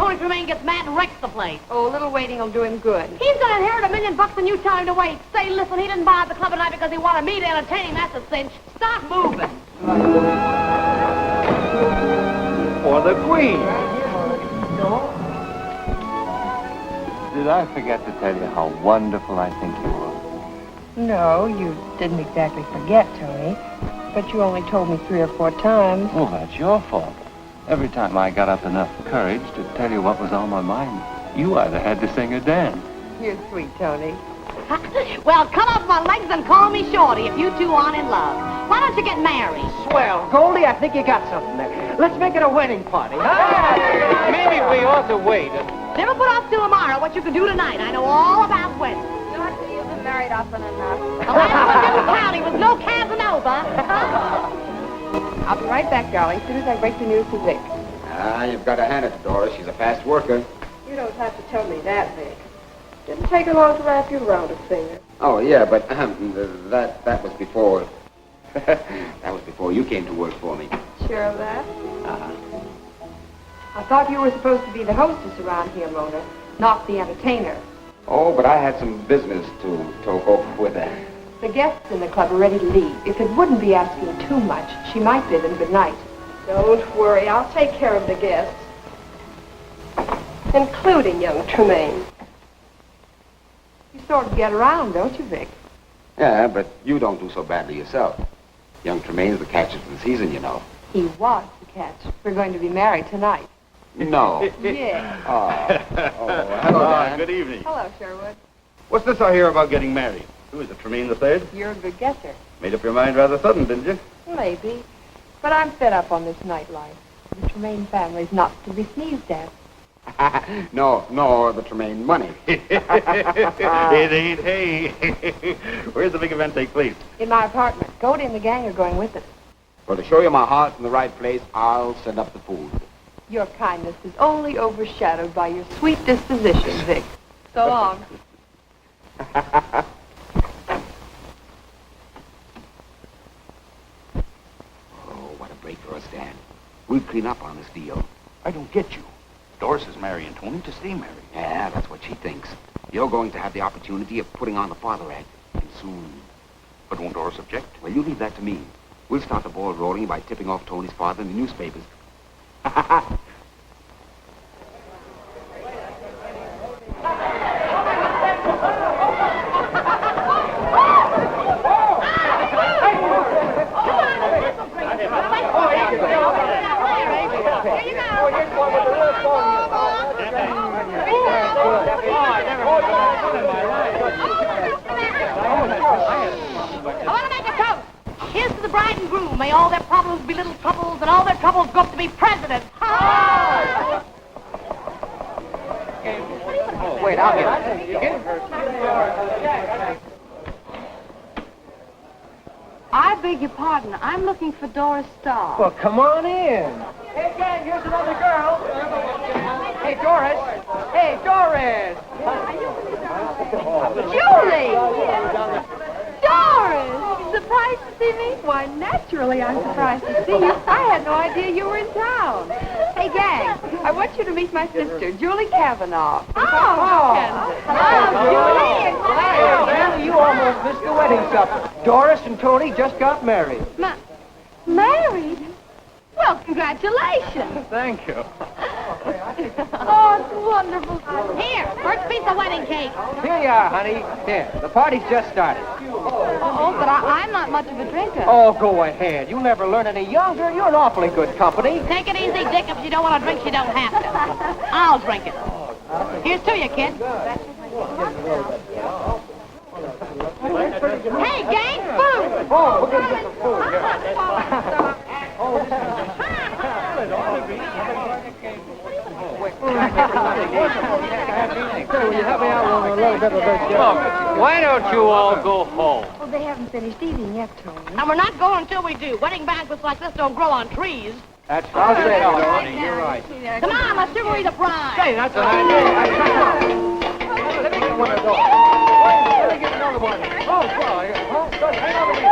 Tony Tremaine gets mad and wrecks the place. Oh, a little waiting will do him good. He's gonna inherit $1 million and you tell him to wait. Say, listen, he didn't buy the club tonight because he wanted me to entertain him. That's a cinch. Stop moving. For the Queen. Did I forget to tell you how wonderful I think you are? No, you didn't exactly forget, Tony. But you only told me 3 or 4 times. Well, that's your fault. Every time I got up enough courage to tell you what was on my mind, you either had to sing or dance. You're sweet, Tony. Well, come off my legs and call me Shorty if you two aren't in love. Why don't you get married? Swell. Goldie, I think you got something there. Let's make it a wedding party, huh? Maybe we ought to wait. Never put off till tomorrow what you can do tonight. I know all about weddings. You've been married often enough. The last one didn't count. He was no Casanova. I'll be right back, darling, as soon as I break the news to Vic. You've got to hand it to Doris. She's a fast worker. You don't have to tell me that, Vic. Didn't take her long to wrap you around a finger. Oh, yeah, but that was before... that was before you came to work for me. Sure of that? Uh-huh. I thought you were supposed to be the hostess around here, Mona, not the entertainer. Oh, but I had some business to talk over with her. The guests in the club are ready to leave. If it wouldn't be asking too much, she might bid them good night. Don't worry, I'll take care of the guests. Including young Tremaine. You sort of get around, don't you, Vic? Yeah, but you don't do so badly yourself. Young Tremaine's the catch of the season, you know. He was the catch. We're going to be married tonight. No. Yeah. Hello, Dan. Good evening. Hello, Sherwood. What's this I hear about getting married? Who is it, Tremaine the Third? You're a good guesser. Made up your mind rather sudden, didn't you? Maybe. But I'm fed up on this nightlife. The Tremaine family's not to be sneezed at. No, the Tremaine money. It ain't, hey. Where's the big event take place? In my apartment. Goldie and the gang are going with us. Well, to show you my heart's in the right place, I'll send up the food. Your kindness is only overshadowed by your sweet disposition, Vic. So long. Oh, what a break for us, Dan. We'll clean up on this deal. I don't get you. Doris is marrying Tony to stay married. Yeah, that's what she thinks. You're going to have the opportunity of putting on the father act, and soon. But won't Doris object? Well, you leave that to me. We'll start the ball rolling by tipping off Tony's father in the newspapers. May all their problems be little troubles, and all their troubles grow up to be presidents. Ha! Wait, I'll get it. I beg your pardon. I'm looking for Doris Starr. Well, come on in. Hey, gang, here's another girl. Hey, Doris. Hey, Doris. Julie! Doris! Surprised to see me? Why, naturally I'm surprised to see you. I had no idea you were in town. Hey, gang, I want you to meet my sister, Julie Kavanaugh. Hello, Julie! Hey, man, you almost missed the wedding supper. Doris and Tony just got married. Married? Well, congratulations. Thank you. Oh, it's wonderful. Here, first piece of wedding cake. Here you are, honey. Here, the party's just started. Oh, but I'm not much of a drinker. Oh, go ahead. You'll never learn any younger. You're an awfully good company. Take it easy, Dick. If you don't want to drink, you don't have to. I'll drink it. Here's to you, kid. Hey, gang, food! Oh, we're going to get the food. Will you help me out with a little bit of this? Look, why don't you all go home? Oh, they haven't finished eating yet, Tony. And we're not going until we do. Wedding banquets like this don't grow on trees. That's I'll say no, honey. You're right. Come on, let's chivalry the bride. Hey, that's an idea. Let me get one of those. Let me get another one. Oh, sorry. Hang on to me.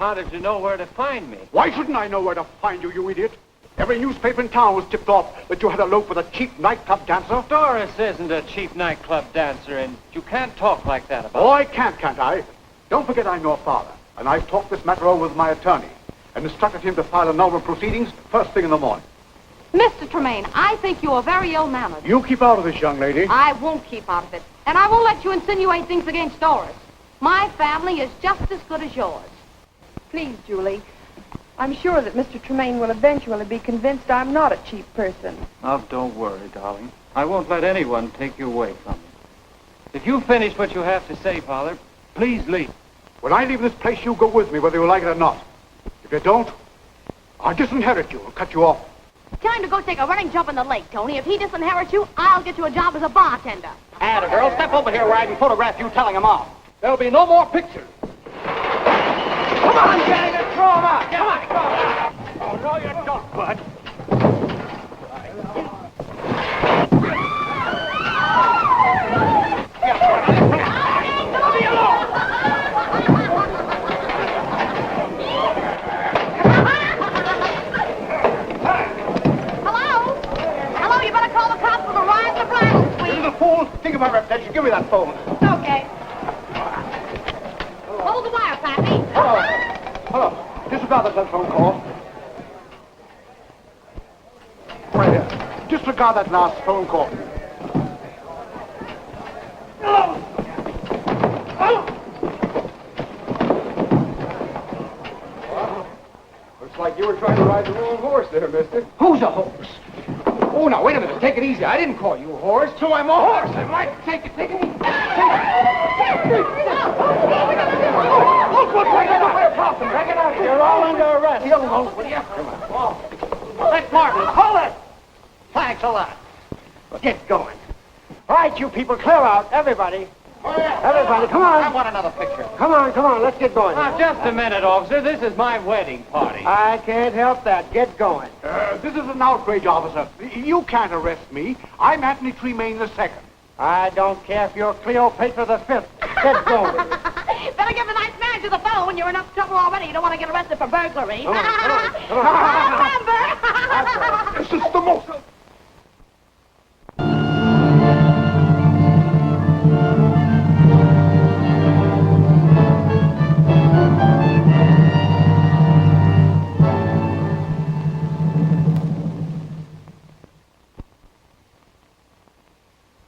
How did you know where to find me? Why shouldn't I know where to find you, you idiot? Every newspaper in town was tipped off that you had a lope with a cheap nightclub dancer. Doris isn't a cheap nightclub dancer, and you can't talk like that about Oh, I can't I? Don't forget I'm your father, and I've talked this matter over with my attorney and instructed him to file a normal proceedings first thing in the morning. Mr. Tremaine, I think you are very ill-mannered. You keep out of this, young lady. I won't keep out of it. And I won't let you insinuate things against Doris. My family is just as good as yours. Please, Julie. I'm sure that Mr. Tremaine will eventually be convinced I'm not a cheap person. Oh, don't worry, darling. I won't let anyone take you away from me. If you finish what you have to say, Father, please leave. When I leave this place, you go with me, whether you like it or not. If you don't, I'll disinherit you and cut you off. Tell him to go take a running jump in the lake, Tony. If he disinherits you, I'll get you a job as a bartender. Atta girl, step over here where I can photograph you telling him off. There'll be no more pictures. Come on, gang, and throw him out. Come on, throw him out. Oh, no, you don't, bud. Hello, you better call the cops for the riot and the bridal suite. You're the fool. Think of my reputation. Give me that phone. Okay. Hold the wire, Pappy. Hello. Disregard the telephone call. Right here. Disregard that last phone call. Looks like you were trying to ride the wrong horse there, mister. Who's a horse? Oh, now, wait a minute. Take it easy. I didn't call you a horse. So I'm a horse, am I? Take it easy. Look what's right now. You're all under arrest. Come on. Let Martin. Hold it. Thanks a lot. Get going. All right, you people, clear out. Everybody. Everybody, come on. I want another picture. Come on. Let's get going. Now, just a minute, officer. This is my wedding party. I can't help that. Get going. This is an outrage, officer. You can't arrest me. I'm Anthony Tremaine II. I don't care if you're Cleopatra the Fifth. Get going. Better give the nice manager the phone. You're in enough trouble already. You don't want to get arrested for burglary. Come on. Remember? This is the most...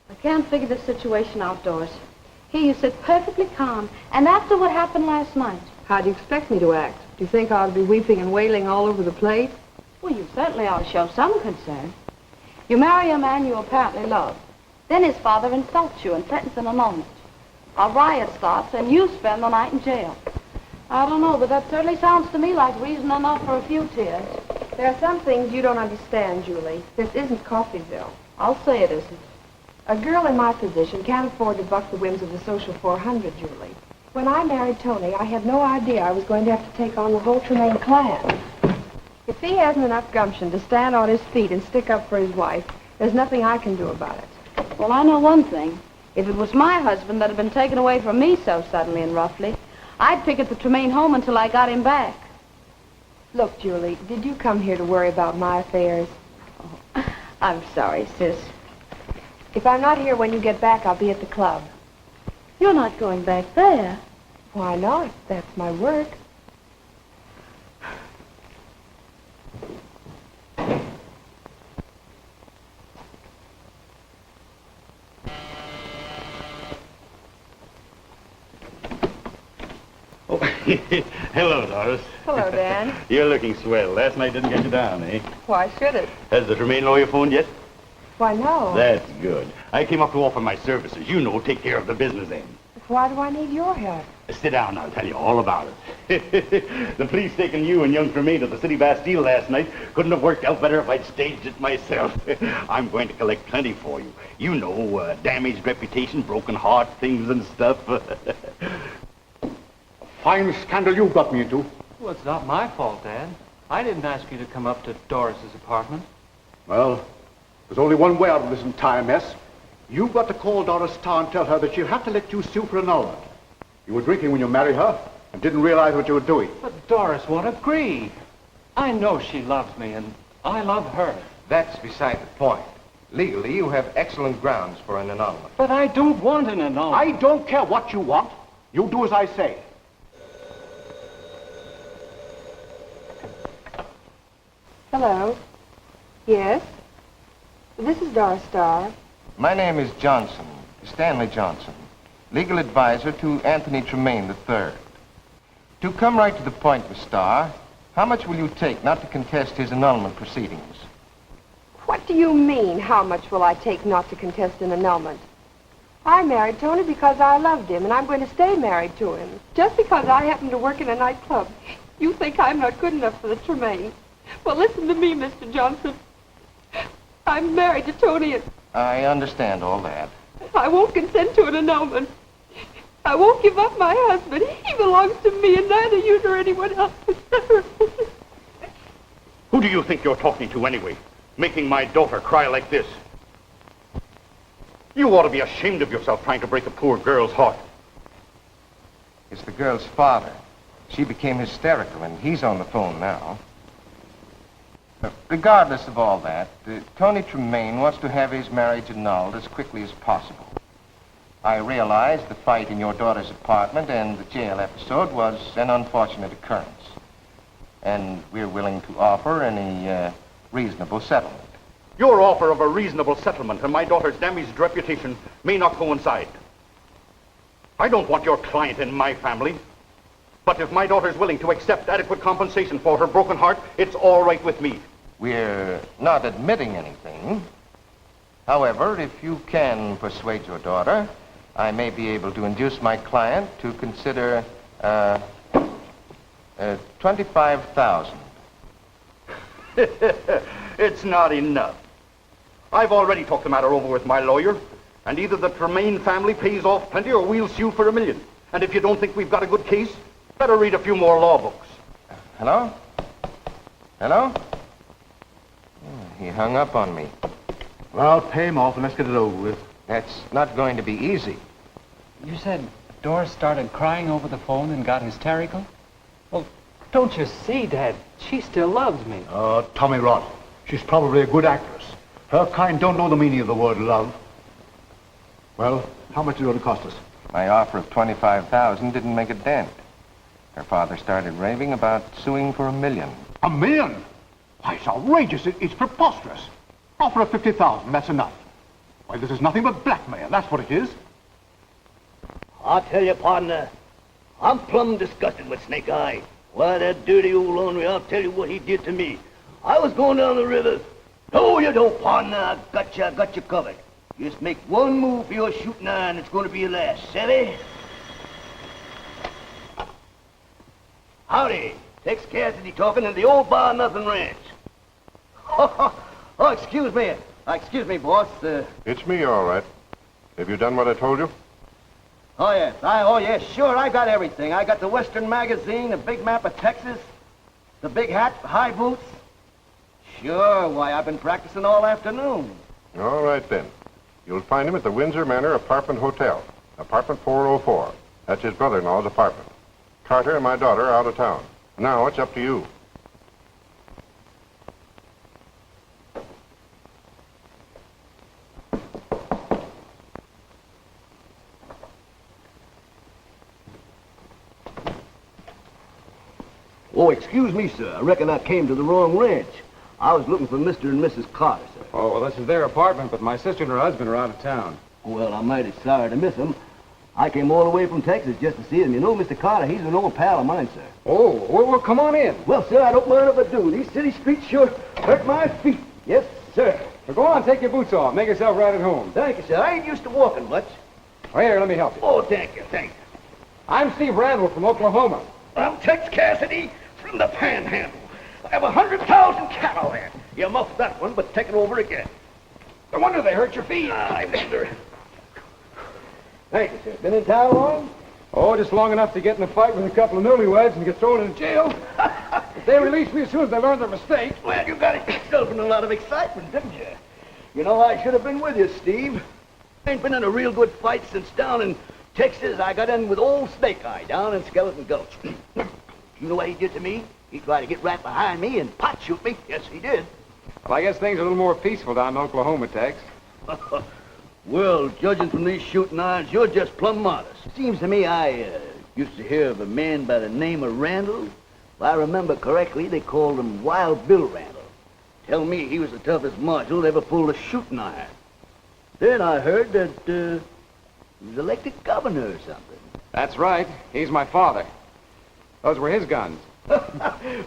I can't figure this situation out, Doris. Here you sit perfectly calm, and after what happened last night. How do you expect me to act? Do you think I ought to be weeping and wailing all over the place? Well, you certainly ought to show some concern. You marry a man you apparently love. Then his father insults you and threatens an annulment. A riot starts, and you spend the night in jail. I don't know, but that certainly sounds to me like reason enough for a few tears. There are some things you don't understand, Julie. This isn't Coffeyville. I'll say it isn't. A girl in my position can't afford to buck the whims of the social 400, Julie. When I married Tony, I had no idea I was going to have to take on the whole Tremaine clan. If he hasn't enough gumption to stand on his feet and stick up for his wife, there's nothing I can do about it. Well, I know one thing. If it was my husband that had been taken away from me so suddenly and roughly, I'd picket the Tremaine home until I got him back. Look, Julie, did you come here to worry about my affairs? Oh, I'm sorry, sis. If I'm not here when you get back, I'll be at the club. You're not going back there. Why not? That's my work. Oh, hello, Doris. Hello, Dan. You're looking swell. Last night didn't get you down, eh? Why should it? Has the Tremaine lawyer phoned yet? Why, no. That's good. I came up to offer my services. You know, take care of the business end. Why do I need your help? Sit down, I'll tell you all about it. The police taking you and young Tremaine to the city Bastille last night couldn't have worked out better if I'd staged it myself. I'm going to collect plenty for you. You know, damaged reputation, broken heart, things and stuff. Fine scandal you got me into. Well, it's not my fault, Dad. I didn't ask you to come up to Doris's apartment. Well, there's only one way out of this entire mess. You've got to call Doris Starr and tell her that she'll have to let you sue for annulment. You were drinking when you married her, and didn't realize what you were doing. But Doris won't agree. I know she loves me, and I love her. That's beside the point. Legally, you have excellent grounds for an annulment. But I don't want an annulment. I don't care what you want. You do as I say. Hello. Yes? This is Doris Starr. My name is Johnson, Stanley Johnson, legal advisor to Anthony Tremaine III. To come right to the point, Miss Starr, how much will you take not to contest his annulment proceedings? What do you mean, how much will I take not to contest an annulment? I married Tony because I loved him, and I'm going to stay married to him. Just because I happen to work in a nightclub, you think I'm not good enough for the Tremaine. Well, listen to me, Mr. Johnson. I'm married to Tony, and I understand all that. I won't consent to an annulment. I won't give up my husband. He belongs to me, and neither you nor anyone else. Who do you think you're talking to anyway? Making my daughter cry like this. You ought to be ashamed of yourself trying to break a poor girl's heart. It's the girl's father. She became hysterical, and he's on the phone now. Regardless of all that, Tony Tremaine wants to have his marriage annulled as quickly as possible. I realize the fight in your daughter's apartment and the jail episode was an unfortunate occurrence. And we're willing to offer any reasonable settlement. Your offer of a reasonable settlement and my daughter's damaged reputation may not coincide. I don't want your client in my family. But if my daughter's willing to accept adequate compensation for her broken heart, it's all right with me. We're not admitting anything. However, if you can persuade your daughter, I may be able to induce my client to consider $25,000. It's not enough. I've already talked the matter over with my lawyer, and either the Tremaine family pays off plenty or we'll sue for $1 million. And if you don't think we've got a good case, better read a few more law books. Hello? Hello? He hung up on me. Well, pay him off and let's get it over with. That's not going to be easy. You said Doris started crying over the phone and got hysterical? Well, don't you see, Dad? She still loves me. Oh, Tommy Rot. She's probably a good actress. Her kind don't know the meaning of the word love. Well, how much is it going to cost us? My offer of $25,000 didn't make a dent. Her father started raving about suing for $1 million. $1 million? Why, it's outrageous. It's preposterous. Offer of $50,000, that's enough. Why, this is nothing but blackmail. That's what it is. I'll tell you, partner, I'm plumb disgusted with Snake Eye. Why, that dirty old ornery, I'll tell you what he did to me. I was going down the river. No, you don't, partner. I got you covered. Just make one move for your shooting iron, it's going to be your last. Savvy? Howdy. Tex Cassidy talking in the old Bar Nothing Ranch. Oh, excuse me. Excuse me, boss. It's me, all right. Have you done what I told you? Oh, yes, sure. I got everything. I got the Western magazine, a big map of Texas, the big hat, high boots. Sure, why, I've been practicing all afternoon. All right, then. You'll find him at the Windsor Manor Apartment Hotel, apartment 404. That's his brother-in-law's apartment. Carter and my daughter are out of town. Now it's up to you. Oh, excuse me, sir. I reckon I came to the wrong ranch. I was looking for Mr. and Mrs. Carter, sir. Oh, well, this is their apartment, but my sister and her husband are out of town. Well, I'm mighty sorry to miss them. I came all the way from Texas just to see them. You know, Mr. Carter, he's an old pal of mine, sir. Oh, well, come on in. Well, sir, I don't mind if I do. These city streets sure hurt my feet. Yes, sir. Well, go on, take your boots off. Make yourself right at home. Thank you, sir. I ain't used to walking much. Oh, here, let me help you. Oh, thank you, thank you. I'm Steve Randall from Oklahoma. I'm Tex Cassidy from the Panhandle. I have 100,000 cattle there. You muffed that one, but take it over again. No wonder they hurt your feet. I wonder. Thank you, sir. Been in town long? Oh, just long enough to get in a fight with a couple of newlyweds and get thrown in jail. But they released me as soon as they learned their mistake. Well, you got yourself in a lot of excitement, didn't you? You know, I should have been with you, Steve. Ain't been in a real good fight since down in Texas, I got in with old Snake Eye down in Skeleton Gulch. You know what he did to me? He tried to get right behind me and pot shoot me. Yes, he did. Well, I guess things are a little more peaceful down in Oklahoma, Tex. Well, judging from these shooting irons, you're just plumb modest. Seems to me I used to hear of a man by the name of Randall. If I remember correctly, they called him Wild Bill Randall. Tell me he was the toughest marshal that ever pulled a shooting iron. Then I heard that he was elected governor or something. That's right. He's my father. Those were his guns.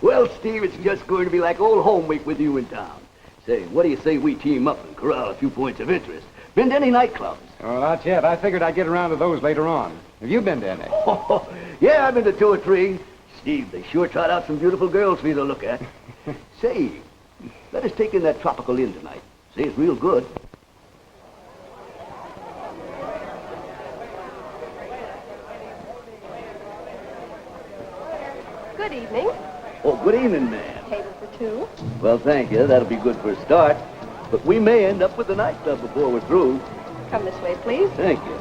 Well, Steve, it's just going to be like old home week with you in town. Say, what do you say we team up and corral a few points of interest? Been to any nightclubs? Oh, not yet. I figured I'd get around to those later on. Have you been to any? Yeah, I've been to 2 or 3. Steve, they sure trot out some beautiful girls for you to look at. Say, let us take in that tropical inn tonight. Say, it's real good. Good evening. Oh, good evening, ma'am. Table for 2. Well, thank you. That'll be good for a start. But we may end up with the nightclub before we're through. Come this way, please. Thank you.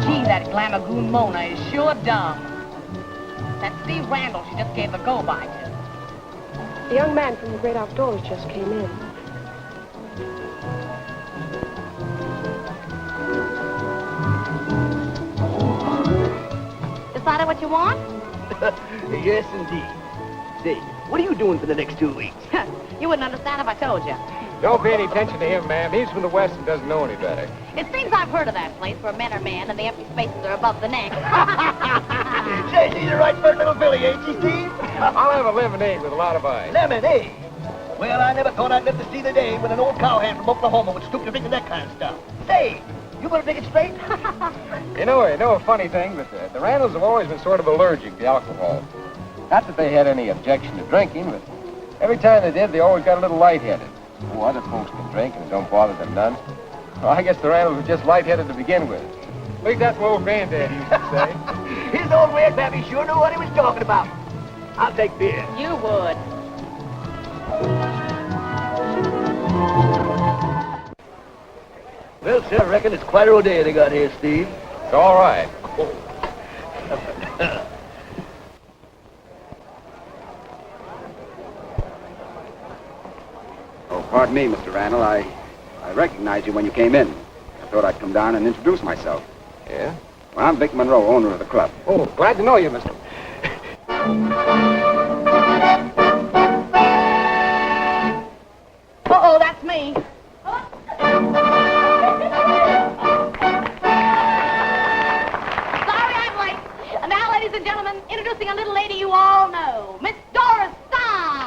Gee, that Glamagoon Mona is sure dumb. That Steve Randall she just gave the go-by to. The young man from the Great Outdoors just came in. Decided what you want? Yes, indeed. Say, what are you doing for the next 2 weeks? You wouldn't understand if I told you. Don't pay any attention to him, ma'am. He's from the West and doesn't know any better. It seems I've heard of that place where men are men and the empty spaces are above the neck. Say, she's the right first little Billy, ain't she, Steve? I'll have a lemonade with a lot of ice. Lemonade? Well, I never thought I'd live to see the day when an old cowhand from Oklahoma would stoop to drinking that kind of stuff. Say, you gonna take it straight? You know a funny thing, but the Randalls have always been sort of allergic to alcohol. Not that they had any objection to drinking, but every time they did, they always got a little lightheaded. Oh, other folks can drink and it don't bother them none. Well, I guess the Randalls were just lightheaded to begin with. At least that's what old Granddad used to say. His old red pappy sure knew what he was talking about. I'll take beer. You would. Well, sir, I reckon it's quite a rodeo they got here, Steve. It's all right. Oh, pardon me, Mr. Randall. I recognized you when you came in. I thought I'd come down and introduce myself. Yeah? Well, I'm Vic Monroe, owner of the club. Oh, glad to know you, mister. Uh-oh, that's me. Sorry I'm late. And now, ladies and gentlemen, introducing a little lady you all know, Miss Doris Starr.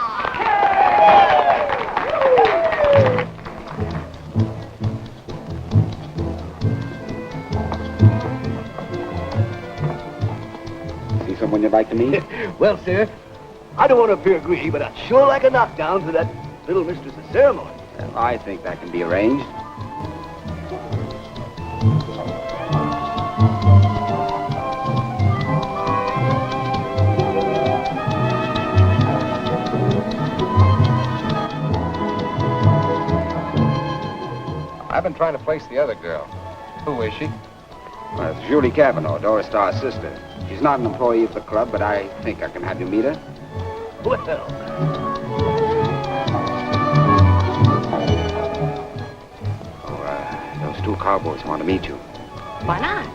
See someone you'd like to meet? Well, sir, I don't want to appear greedy, but I'd sure like a knockdown for that little mistress of ceremony. Well, I think that can be arranged. I've been trying to place the other girl. Who is she? Well, it's Julie Cavanaugh, Doris Starr's sister. She's not an employee of the club, but I think I can have you meet her. Well, Those 2 cowboys want to meet you. Why not?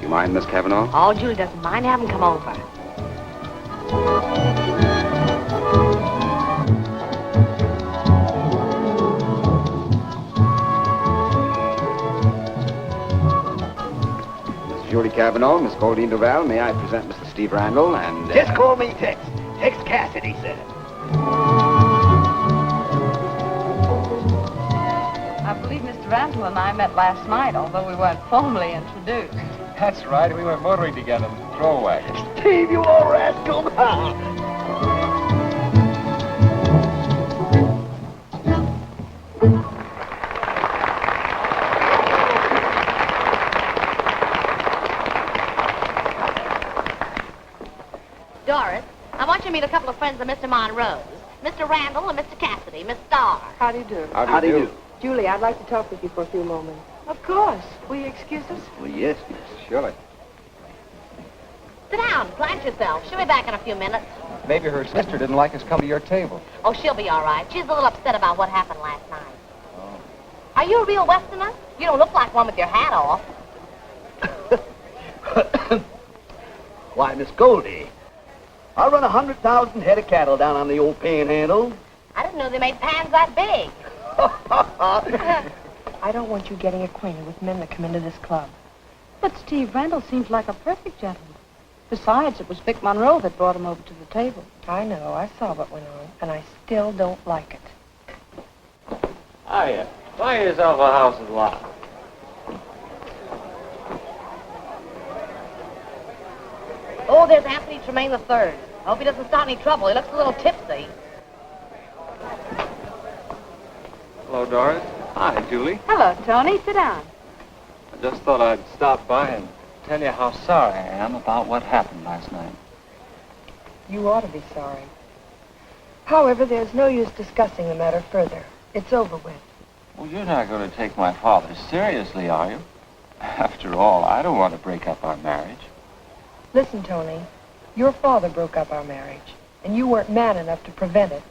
You mind, Miss Cavanaugh? Oh, Julie doesn't mind having come over. Julie Cavanaugh, Miss Goldine Duval, may I present Mr. Steve Randall and... just call me Tex. Tex Cassidy, sir. I believe Mr. Randall and I met last night, although we weren't formally introduced. That's right. We went motoring together in the throw wagon. Steve, you old rascal. Doris, I want you to meet a couple of friends of Mr. Monroe's. Mr. Randall and Mr. Cassidy, Miss Starr. How do you do? How do you do? Julie, I'd like to talk with you for a few moments. Of course. Will you excuse us? Well, yes, miss. Surely. Sit down, plant yourself. She'll be back in a few minutes. Maybe her sister didn't like us come to your table. Oh, she'll be all right. She's a little upset about what happened last night. Oh. Are you a real Westerner? You don't look like one with your hat off. Why, Miss Goldie, I run 100,000 head of cattle down on the old Panhandle. I didn't know they made pans that big. I don't want you getting acquainted with men that come into this club. But Steve Randall seems like a perfect gentleman. Besides, it was Vic Monroe that brought him over to the table. I know. I saw what went on, and I still don't like it. Hiya. Buy yourself a house and lot. Oh, there's Anthony Tremaine III. I hope he doesn't start any trouble. He looks a little tipsy. Hello, Doris. Hi, Julie. Hello, Tony. Sit down. I just thought I'd stop by and tell you how sorry I am about what happened last night. You ought to be sorry. However, there's no use discussing the matter further. It's over with. Well, you're not going to take my father seriously, are you? After all, I don't want to break up our marriage. Listen, Tony. Your father broke up our marriage, and you weren't man enough to prevent it.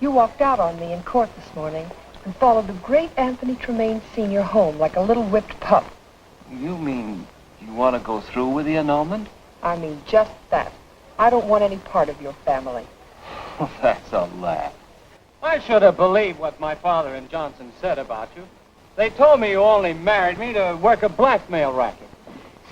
You walked out on me in court this morning and followed the great Anthony Tremaine Sr. home like a little whipped pup. You mean you want to go through with the annulment? I mean just that. I don't want any part of your family. Well, that's a laugh. I should have believed what my father and Johnson said about you. They told me you only married me to work a blackmail racket.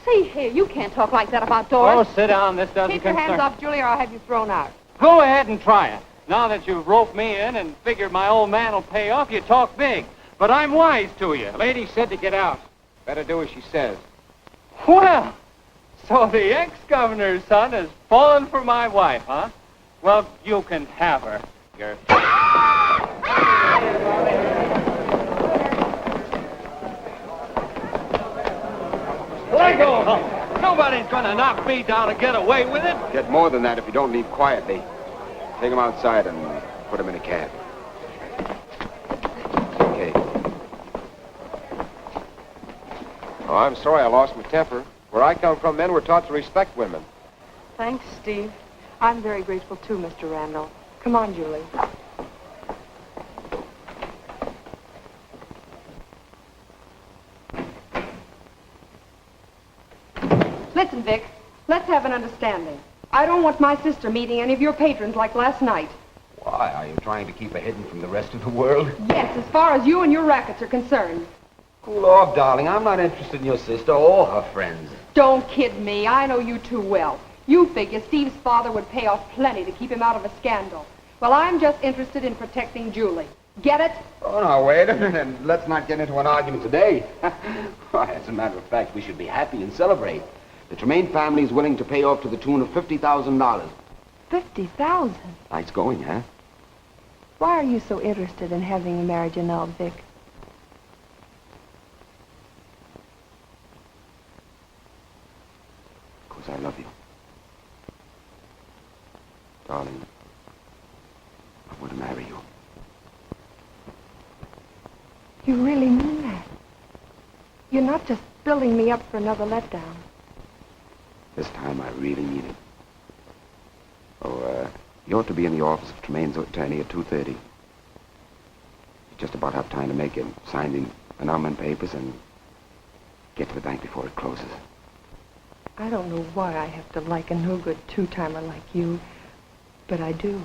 See here, you can't talk like that about Doris. Oh, sit down. This doesn't Keep your concern... hands off Julie or I'll have you thrown out. Go ahead and try it. Now that you've roped me in and figured my old man will pay off, you talk big. But I'm wise to you. Lady said to get out. Better do as she says. Well, so the ex-governor's son has fallen for my wife, huh? Well, you can have her. You're... Let go! Nobody's gonna knock me down and get away with it. Get more than that if you don't leave quietly. Take him outside and put him in a cab. Okay. Oh, I'm sorry I lost my temper. Where I come from, men were taught to respect women. Thanks, Steve. I'm very grateful, too, Mr. Randall. Come on, Julie. Listen, Vic. Let's have an understanding. I don't want my sister meeting any of your patrons like last night. Why? Are you trying to keep her hidden from the rest of the world? Yes, as far as you and your rackets are concerned. Cool off, darling. I'm not interested in your sister or her friends. Don't kid me. I know you too well. You figure Steve's father would pay off plenty to keep him out of a scandal. Well, I'm just interested in protecting Julie. Get it? Oh, now, wait a minute. Let's not get into an argument today. Why, as a matter of fact, we should be happy and celebrate. The Tremaine family is willing to pay off to the tune of $50,000. $50,000? Nice going, huh? Why are you so interested in having the marriage annulled, Vic? Because I love you. Darling, I want to marry you. You really mean that? You're not just building me up for another letdown. This time I really mean it. Oh, you ought to be in the office of Tremaine's attorney at 2:30. You just about have time to make him sign the annulment papers and get to the bank before it closes. I don't know why I have to like a no-good two-timer like you, but I do.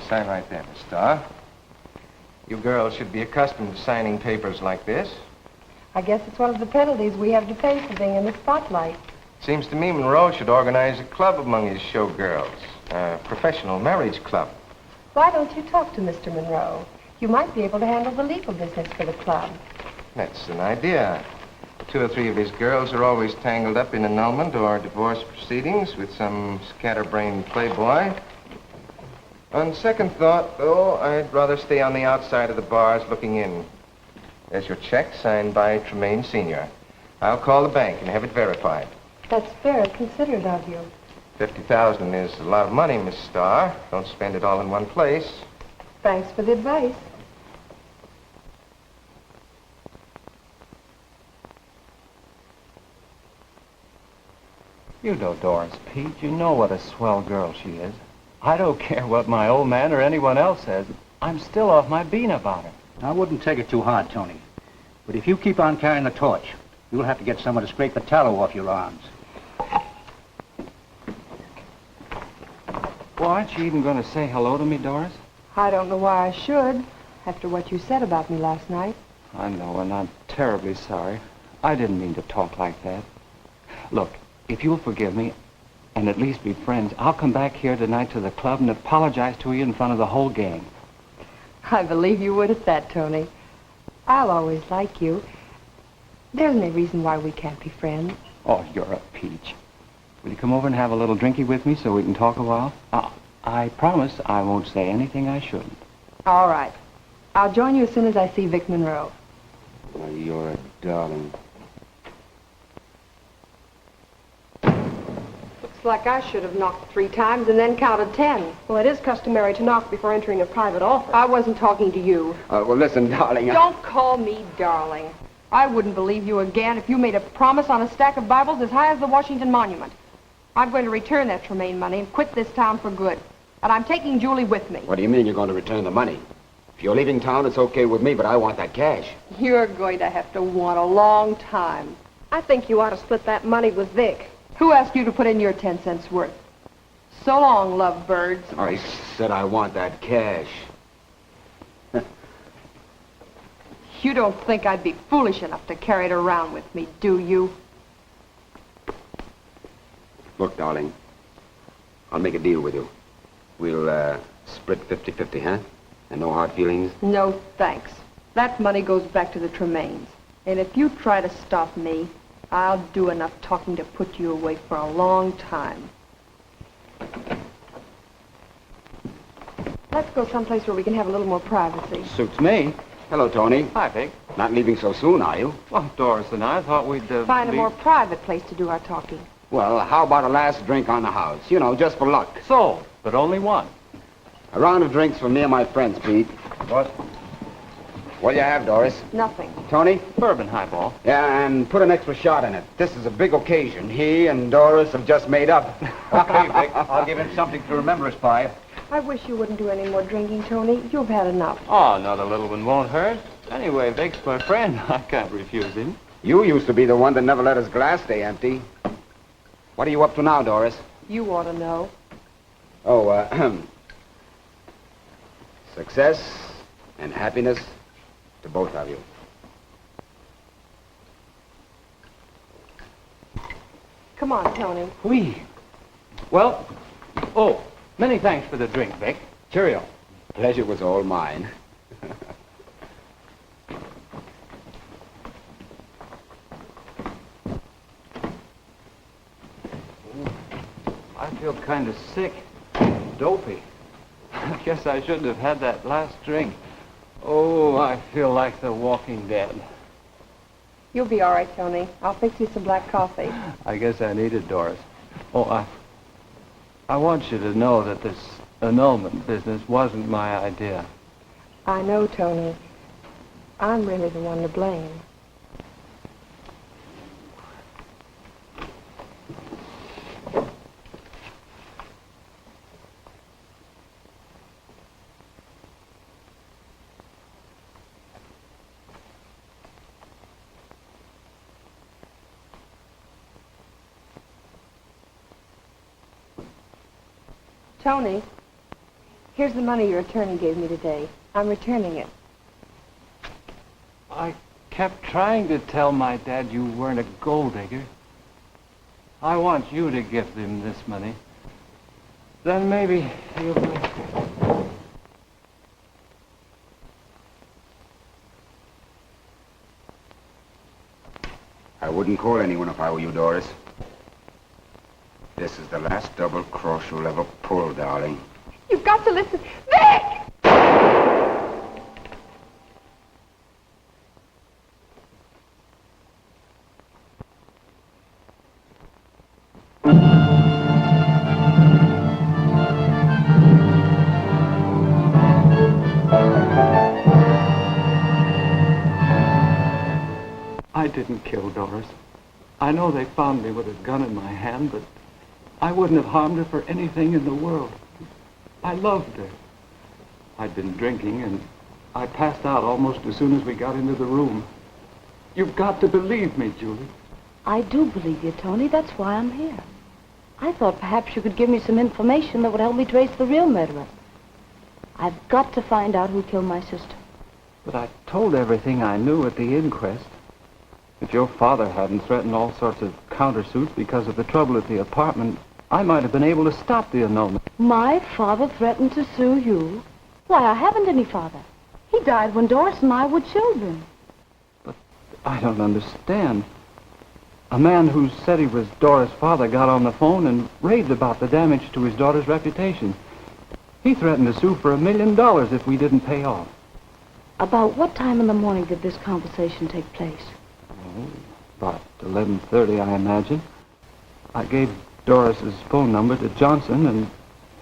Sign right there, Miss Starr. You girls should be accustomed to signing papers like this. I guess it's one of the penalties we have to pay for being in the spotlight. Seems to me Monroe should organize a club among his showgirls. A professional marriage club. Why don't you talk to Mr. Monroe? You might be able to handle the legal business for the club. That's an idea. 2 or 3 of his girls are always tangled up in annulment or divorce proceedings with some scatterbrained playboy. On second thought, though, I'd rather stay on the outside of the bars looking in. There's your check signed by Tremaine Sr. I'll call the bank and have it verified. That's very considerate of you. $50,000 is a lot of money, Miss Starr. Don't spend it all in one place. Thanks for the advice. You know Doris, Pete. You know what a swell girl she is. I don't care what my old man or anyone else says. I'm still off my bean about her. I wouldn't take it too hard, Tony. But if you keep on carrying the torch, you'll have to get someone to scrape the tallow off your arms. Well, aren't you even going to say hello to me, Doris? I don't know why I should, after what you said about me last night. I know, and I'm terribly sorry. I didn't mean to talk like that. Look, if you'll forgive me, and at least be friends, I'll come back here tonight to the club and apologize to you in front of the whole gang. I believe you would at that, Tony. I'll always like you. There's no reason why we can't be friends. Oh, you're a peach. Will you come over and have a little drinky with me so we can talk a while? I promise I won't say anything I shouldn't. All right. I'll join you as soon as I see Vic Monroe. Well, you're a darling. Looks like I should have knocked 3 times and then counted 10. Well, it is customary to knock before entering a private office. I wasn't talking to you. Well, listen, darling. Don't call me darling. I wouldn't believe you again if you made a promise on a stack of Bibles as high as the Washington Monument. I'm going to return that Tremaine money and quit this town for good. And I'm taking Julie with me. What do you mean you're going to return the money? If you're leaving town, it's okay with me, but I want that cash. You're going to have to want a long time. I think you ought to split that money with Vic. Who asked you to put in your 10 cents worth? So long, lovebirds. I said I want that cash. You don't think I'd be foolish enough to carry it around with me, do you? Look, darling, I'll make a deal with you. We'll split 50-50, huh? And no hard feelings? No, thanks. That money goes back to the Tremaines. And if you try to stop me, I'll do enough talking to put you away for a long time. Let's go someplace where we can have a little more privacy. Suits me. Hello, Tony. Hi, Vic. Not leaving so soon, are you? Well, Doris and I thought we'd Find a more private place to do our talking. Well, how about a last drink on the house? You know, just for luck. Sold, but only one. A round of drinks for me and my friends, Pete. What? What'll you have, Doris? Nothing. Tony? Bourbon highball. Yeah, and put an extra shot in it. This is a big occasion. He and Doris have just made up. Okay, Vic. I'll give him something to remember us by. I wish you wouldn't do any more drinking, Tony. You've had enough. Oh, another little one won't hurt. Anyway, Vic's my friend. I can't refuse him. You used to be the one that never let his glass stay empty. What are you up to now, Doris? You ought to know. Oh, success and happiness to both of you. Come on, Tony. Well, many thanks for the drink, Vic. Cheerio. Pleasure was all mine. I feel kind of sick. Dopey. I guess I shouldn't have had that last drink. Oh, I feel like the Walking Dead. You'll be all right, Tony. I'll fix you some black coffee. I guess I need it, Doris. Oh, I want you to know that this annulment business wasn't my idea. I know, Tony. I'm really the one to blame. Tony, here's the money your attorney gave me today. I'm returning it. I kept trying to tell my dad you weren't a gold digger. I want you to give him this money. Then maybe he'll be... I wouldn't call anyone if I were you, Doris. This is the last double cross you'll ever pull, darling. You've got to listen. Vic! didn't kill Doris. I know they found me with a gun in my hand, but I wouldn't have harmed her for anything in the world. I loved her. I'd been drinking, and I passed out almost as soon as we got into the room. You've got to believe me, Julie. I do believe you, Tony. That's why I'm here. I thought perhaps you could give me some information that would help me trace the real murderer. I've got to find out who killed my sister. But I told everything I knew at the inquest. If your father hadn't threatened all sorts of countersuits because of the trouble at the apartment, I might have been able to stop the annulment. My father threatened to sue you? Why, I haven't any father. He died when Doris and I were children. But I don't understand. A man who said he was Doris' father got on the phone and raved about the damage to his daughter's reputation. He threatened to sue for $1 million if we didn't pay off. About what time in the morning did this conversation take place? Oh, about 11:30, I imagine. I gave Doris's phone number to Johnson, and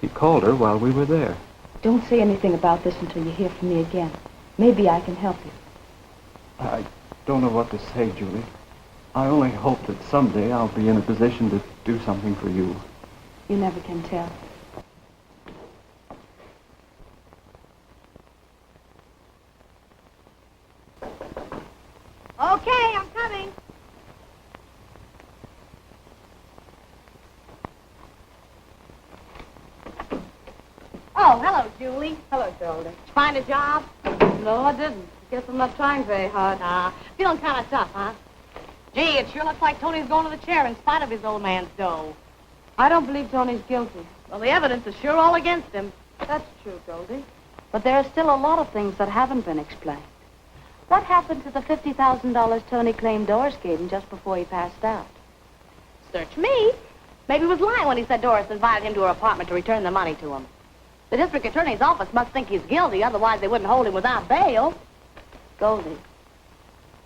he called her while we were there. Don't say anything about this until you hear from me again. Maybe I can help you. I don't know what to say, Julie. I only hope that someday I'll be in a position to do something for you. You never can tell. Okay, I'm coming. Oh, hello, Julie. Hello, Goldie. Did you find a job? No, I didn't. Guess I'm not trying very hard. Feeling kind of tough, huh? Gee, it sure looks like Tony's going to the chair in spite of his old man's dough. I don't believe Tony's guilty. Well, the evidence is sure all against him. That's true, Goldie. But there are still a lot of things that haven't been explained. What happened to the $50,000 Tony claimed Doris gave him just before he passed out? Search me. Maybe he was lying when he said Doris invited him to her apartment to return the money to him. The district attorney's office must think he's guilty, otherwise they wouldn't hold him without bail. Goldie,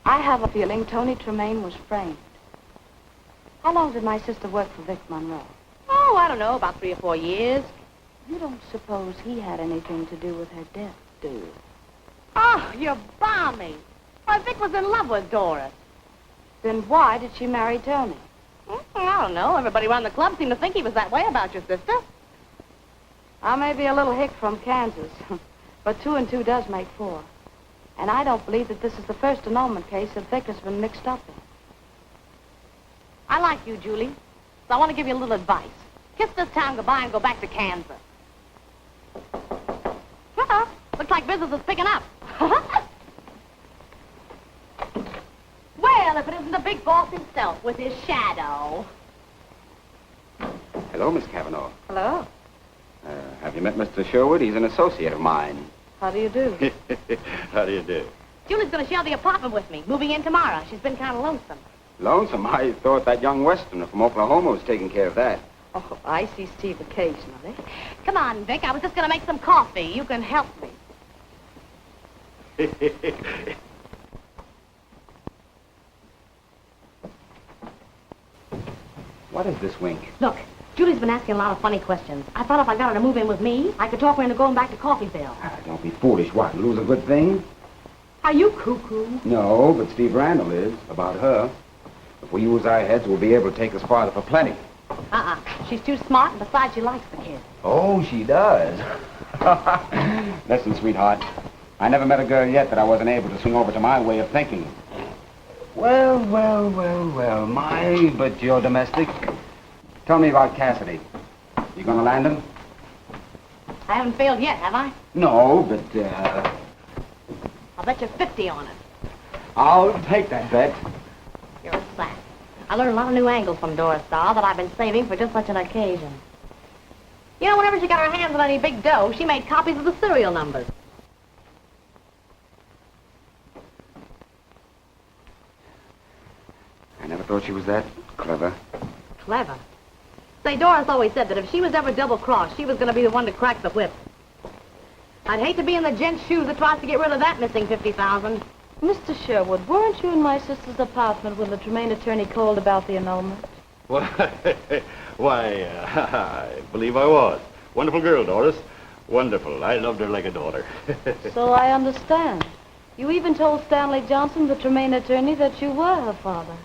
I have a feeling Tony Tremaine was framed. How long did my sister work for Vic Monroe? Oh, I don't know, about 3 or 4 years. You don't suppose he had anything to do with her death, do you? Oh, you're balmy. Why, Vic was in love with Doris. Then why did she marry Tony? I don't know. Everybody around the club seemed to think he was that way about your sister. I may be a little hick from Kansas, but 2 and 2 does make 4. And I don't believe that this is the first annulment case that Vic has been mixed up in. I like you, Julie, so I want to give you a little advice. Kiss this town goodbye and go back to Kansas. Looks like business is picking up. Well, if it isn't the big boss himself with his shadow. Hello, Miss Cavanaugh. Hello. Have you met Mr. Sherwood? He's an associate of mine. How do you do? How do you do? Julie's going to share the apartment with me, moving in tomorrow. She's been kind of lonesome. Lonesome? I thought that young Westerner from Oklahoma was taking care of that. Oh, I see Steve occasionally. Come on, Vic. I was just going to make some coffee. You can help me. What is this wink? Look, Julie's been asking a lot of funny questions. I thought if I got her to move in with me, I could talk her into going back to Coffeeville. Don't be foolish. What, lose a good thing? Are you cuckoo? No, but Steve Randall is, about her. If we use our heads, we'll be able to take us farther for plenty. She's too smart, and besides, she likes the kid. Oh, she does. Listen, sweetheart. I never met a girl yet that I wasn't able to swing over to my way of thinking. Well, my, but you're domestic. Tell me about Cassidy. You gonna land him? I haven't failed yet, have I? No, but, I'll bet you 50 on it. I'll take that bet. You're a sap. I learned a lot of new angles from Doris Starr that I've been saving for just such an occasion. You know, whenever she got her hands on any big dough, she made copies of the serial numbers. I never thought she was that clever. Clever. Say, Doris always said that if she was ever double-crossed, she was going to be the one to crack the whip. I'd hate to be in the gent's shoes that tries to get rid of that missing $50,000. Mr. Sherwood, weren't you in my sister's apartment when the Tremaine attorney called about the annulment? Why, I believe I was. Wonderful girl, Doris. Wonderful. I loved her like a daughter. So I understand. You even told Stanley Johnson, the Tremaine attorney, that you were her father.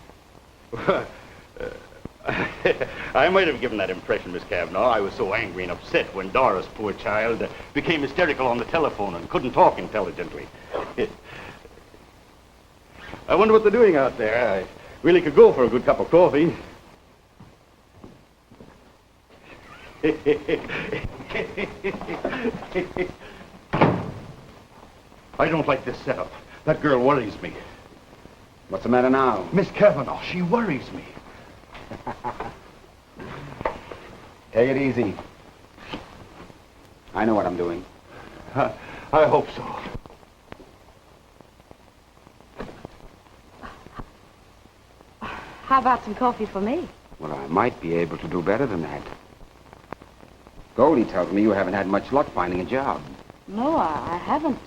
I might have given that impression, Miss Cavanaugh. I was so angry and upset when Doris, poor child, became hysterical on the telephone and couldn't talk intelligently. I wonder what they're doing out there. I really could go for a good cup of coffee. I don't like this setup. That girl worries me. What's the matter now? Miss Cavanaugh, she worries me. Take it easy. I know what I'm doing. I hope so. How about some coffee for me? Well, I might be able to do better than that. Goldie tells me you haven't had much luck finding a job. No, I haven't.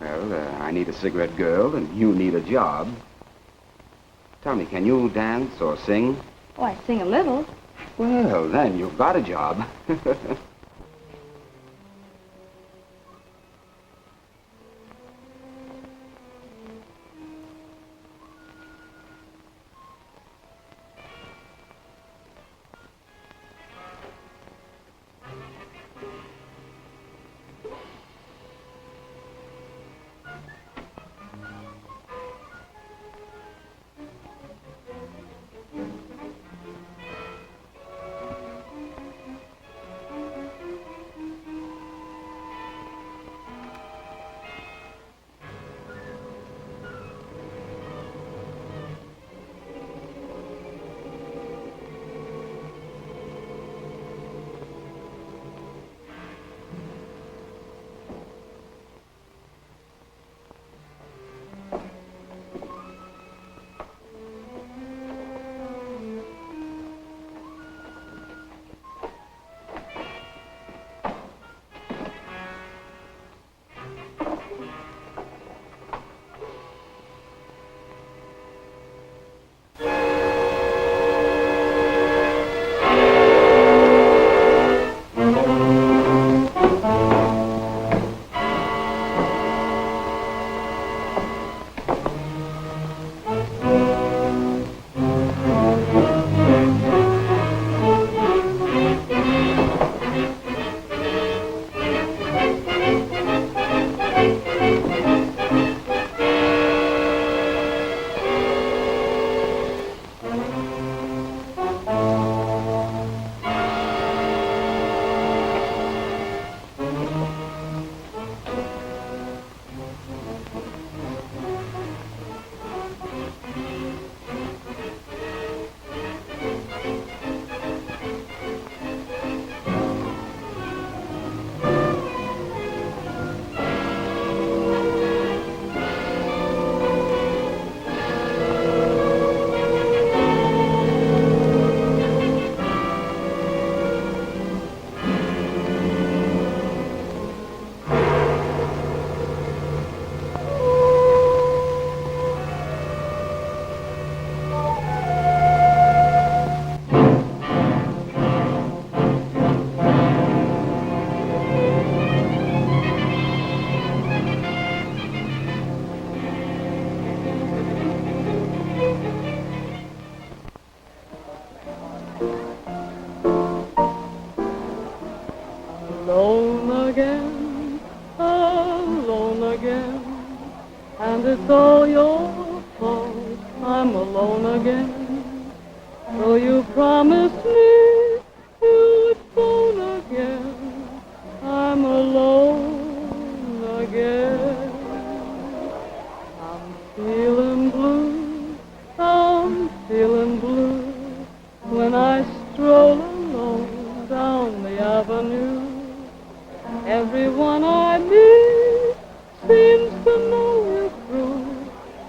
Well, I need a cigarette girl, and you need a job. Tell me, can you dance or sing? Oh, I sing a little. Well, then you've got a job. Alone again, alone again, and it's all your fault. I'm alone again. So you promised me you'd phone again. I'm alone again. I'm feeling blue, I'm feeling blue when I stroll alone down the avenue. Everyone I meet seems to know you're through.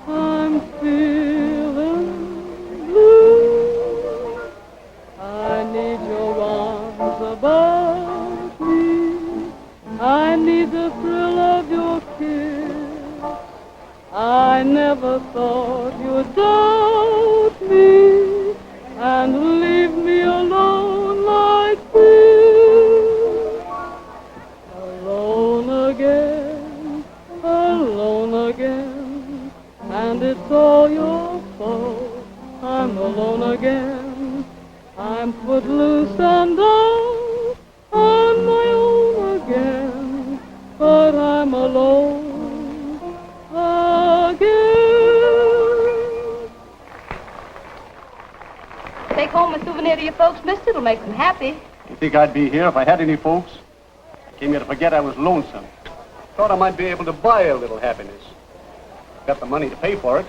I'm feeling blue. I need your arms about me. I need the thrill of your kiss. I never thought you'd doubt me and leave me alone like this. Alone again, alone alone again. I'm footloose and out on my own again, but I'm alone again. Take home a souvenir to your folks, mister. It'll make them happy. You think I'd be here if I had any folks? I came here to forget I was lonesome. Thought I might be able to buy a little happiness. Got the money to pay for it.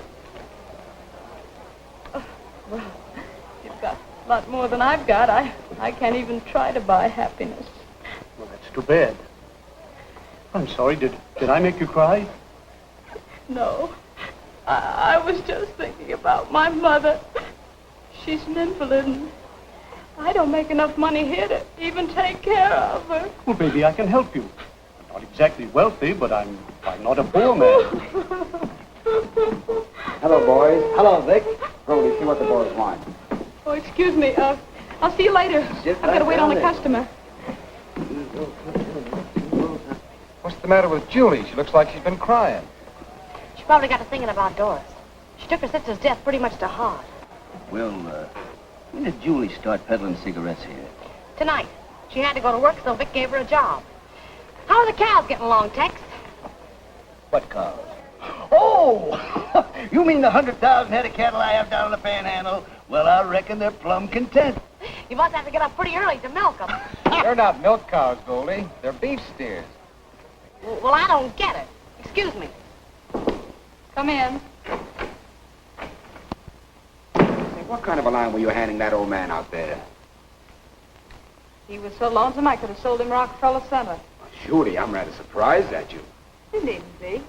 Oh, well, you've got a lot more than I've got. I can't even try to buy happiness. Well, that's too bad. I'm sorry. Did I make you cry? No. I was just thinking about my mother. She's an invalid, and I don't make enough money here to even take care of her. Well, baby, I can help you. I'm not exactly wealthy, but I'm not a poor man. Hello, boys. Hello, Vic. Brody, see what the boys want. Oh, excuse me. I'll see you later. I've got to wait on a customer. What's the matter with Julie? She looks like she's been crying. She probably got to thinking about Doris. She took her sister's death pretty much to heart. Well, when did Julie start peddling cigarettes here? Tonight. She had to go to work, so Vic gave her a job. How are the cows getting along, Tex? What cows? Oh! You mean the 100,000 head of cattle I have down in the panhandle? Well, I reckon they're plumb content. You must have to get up pretty early to milk them. They're not milk cows, Goldie. They're beef steers. Well, I don't get it. Excuse me. Come in. Hey, what kind of a line were you handing that old man out there? He was so lonesome I could have sold him Rockefeller Center. Judy, I'm rather surprised at you. You needn't be.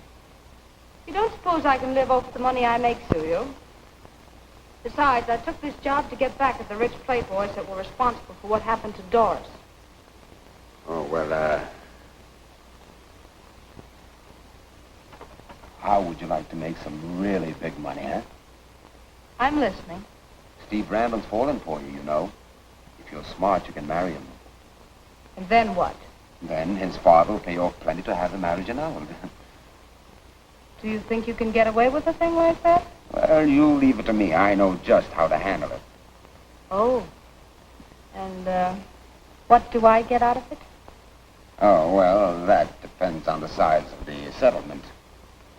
You don't suppose I can live off the money I make, do you? Besides, I took this job to get back at the rich playboys that were responsible for what happened to Doris. Oh, well, how would you like to make some really big money, huh? I'm listening. Steve Randall's falling for you, you know. If you're smart, you can marry him. And then what? Then his father will pay off plenty to have the marriage annulled. Do you think you can get away with a thing like that? Well, you leave it to me. I know just how to handle it. Oh. And, what do I get out of it? Oh, well, that depends on the size of the settlement.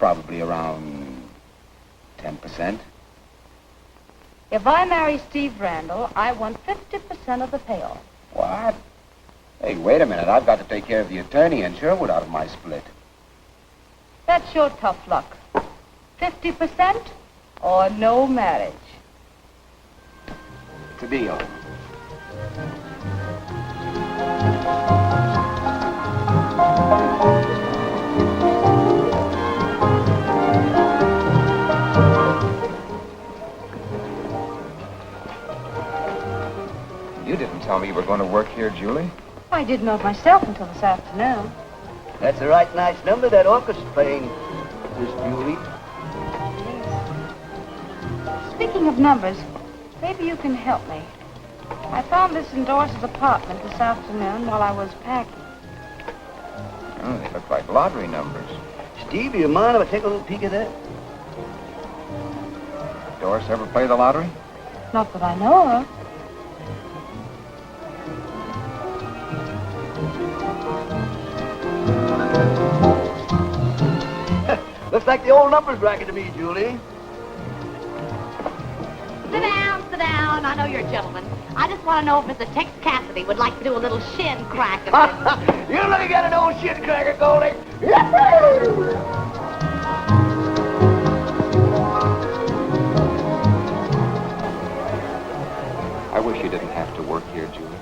Probably around 10%. If I marry Steve Randall, I want 50% of the payoff. What? Hey, wait a minute. I've got to take care of the attorney and Sherwood out of my split. That's your tough luck. 50% or no marriage. It's a deal. You didn't tell me you were going to work here, Julie. I didn't know it myself until this afternoon. That's a right nice number that orchestra's playing, Miss Julie. Speaking of numbers, maybe you can help me. I found this in Doris's apartment this afternoon while I was packing. Oh, they look like lottery numbers. Steve, you mind if I take a little peek at that? Doris ever play the lottery? Not that I know of. Looks like the old numbers bracket to me, Julie. Sit down, sit down. I know you're a gentleman. I just want to know if Mr. Tex Cassidy would like to do a little shin crack. You're looking at an old shit cracker, Goldie. I wish you didn't have to work here, Julie.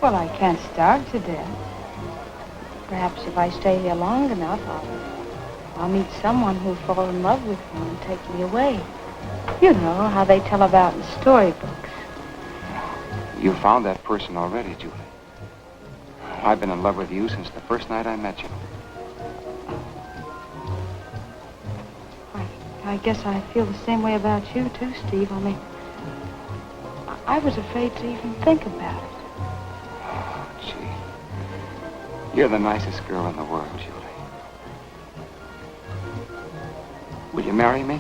Well, I can't starve to death. Perhaps if I stay here long enough, I'll meet someone who'll fall in love with me and take me away. You know how they tell about in storybooks. You found that person already, Julie. I've been in love with you since the first night I met you. I guess I feel the same way about you, too, Steve. Only I was afraid to even think about it. Oh, gee. You're the nicest girl in the world, Julie. Will you marry me?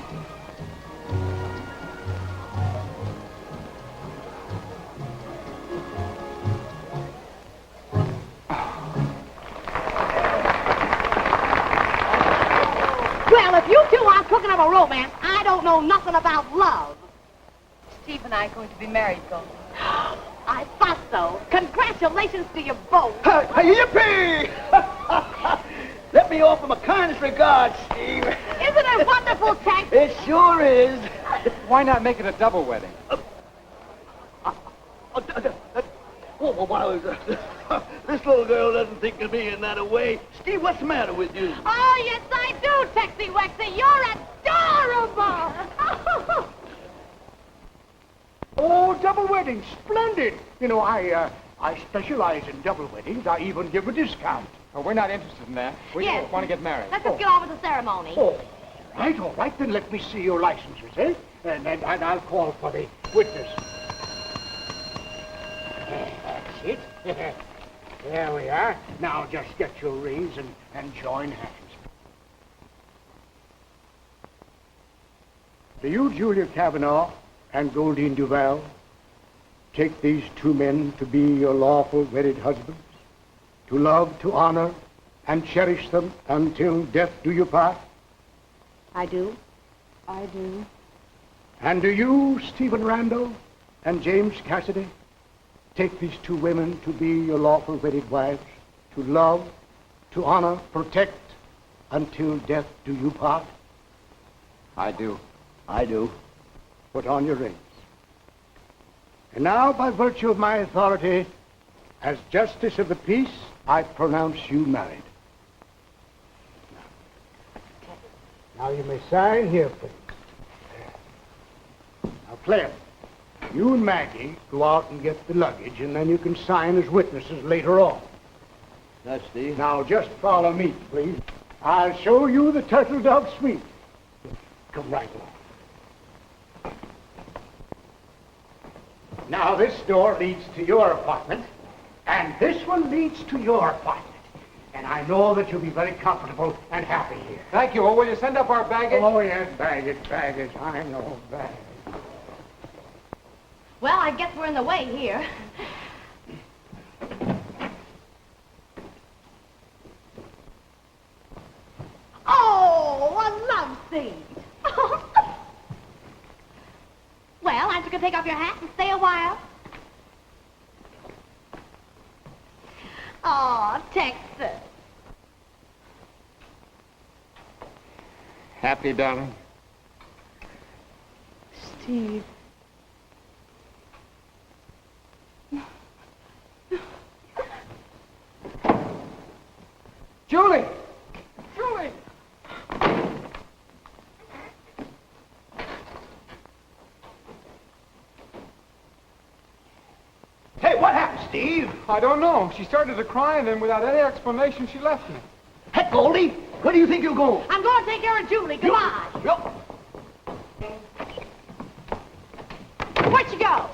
romance. I don't know nothing about love. Steve and I are going to be married, Goldie. I thought so. Congratulations to you both. Yippee! Let me offer my kindest regards, Steve. Isn't it wonderful, Tex? It sure is. Why not make it a double wedding? This little girl doesn't think of me in that way. Steve, what's the matter with you? Oh, yes, I do, Texy Wexy. You're adorable. Oh, double wedding, splendid. You know, I specialize in double weddings. I even give a discount. Oh, we're not interested in that. We Yes. just want to get married. Let's just get on with the ceremony. Oh, all right, then let me see your licenses, eh? And I'll call for the witness. That's it. There we are. Now just get your rings and join hands. Do you, Julia Cavanaugh and Goldine Duval, take these two men to be your lawful wedded husbands, to love, to honor, and cherish them until death do you part? I do. I do. And do you, Stephen Randall and James Cassidy, take these two women to be your lawful wedded wives, to love, to honor, protect, until death do you part? I do. I do. Put on your rings. And now, by virtue of my authority as justice of the peace, I pronounce you married. Now you may sign here, please. Now, Clem, you and Maggie go out and get the luggage, and then you can sign as witnesses later on. That's Steve. Now, just follow me, please. I'll show you the Turtle Dove Suite. Come right along. Now, this door leads to your apartment, and this one leads to your apartment. And I know that you'll be very comfortable and happy here. Thank you. Oh, will you send up our baggage? Oh, yes, baggage. I know, baggage. Well, I guess we're in the way here. Oh, a love seat. Well, aren't you going to take off your hat and stay a while? Oh, Texas. Happy, darling? Steve. Julie! Julie! Hey, what happened, Steve? I don't know. She started to cry, and then without any explanation, she left me. Heck, Goldie, where do you think you're going? I'm going to take care of Julie. Come on. Yup. Where'd you go?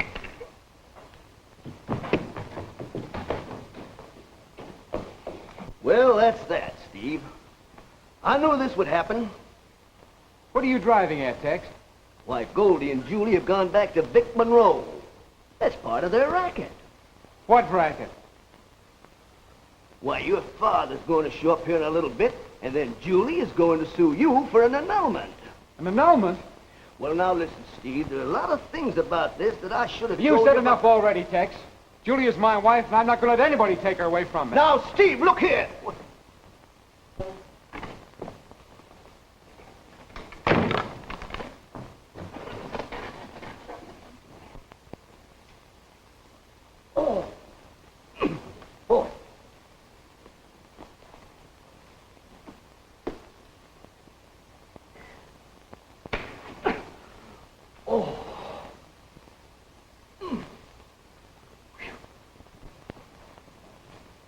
Well, that's that, Steve. I knew this would happen. What are you driving at, Tex? Why, Goldie and Julie have gone back to Vic Monroe. That's part of their racket. What racket? Why, your father's going to show up here in a little bit, and then Julie is going to sue you for an annulment. An annulment? Well, now listen, Steve, there are a lot of things about this that I should have You told said you enough already, Tex. Julie is my wife, and I'm not going to let anybody take her away from me. Now, Steve, look here. Oh. Oh. Oh.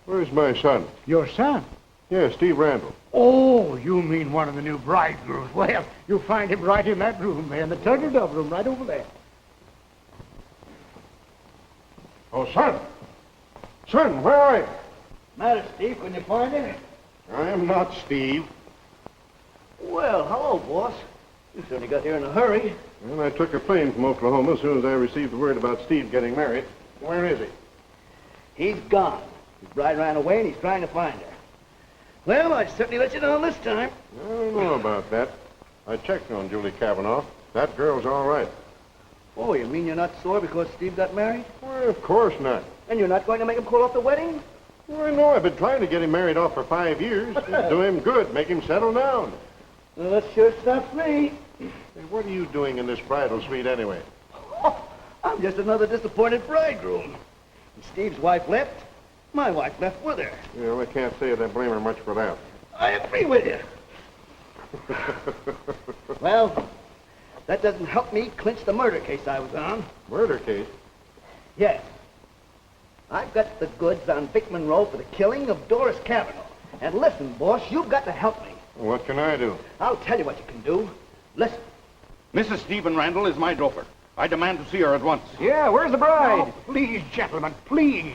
Where's my son? Your son? Yeah, Steve Randall. Oh, you mean one of the new bridegrooms. Well, you'll find him right in that room there, in the Turtle Dove room, right over there. Oh, son. Son, where are you? Matter, Steve, can you find him? I am not Steve. Well, hello, boss. You certainly got here in a hurry. Well, I took a plane from Oklahoma as soon as I received the word about Steve getting married. Where is he? He's gone. His bride ran away, and he's trying to find her. Well, I certainly let you down this time. I don't know about that. I checked on Julie Kavanaugh. That girl's all right. Oh, you mean you're not sore because Steve got married? Well, of course not. And you're not going to make him call off the wedding? Well, no, I've been trying to get him married off for 5 years. Do him good, make him settle down. Well, that sure stops me. Hey, what are you doing in this bridal suite anyway? Oh, I'm just another disappointed bridegroom. And Steve's wife left. My wife left with her. Well, I can't say that I blame her much for that. I agree with you. Well, that doesn't help me clinch the murder case I was on. Murder case? Yes. I've got the goods on Vic Monroe for the killing of Doris Kavanaugh. And listen, boss, you've got to help me. What can I do? I'll tell you what you can do. Listen. Mrs. Stephen Randall is my daughter. I demand to see her at once. Yeah, where's the bride? Oh, please, gentlemen, please.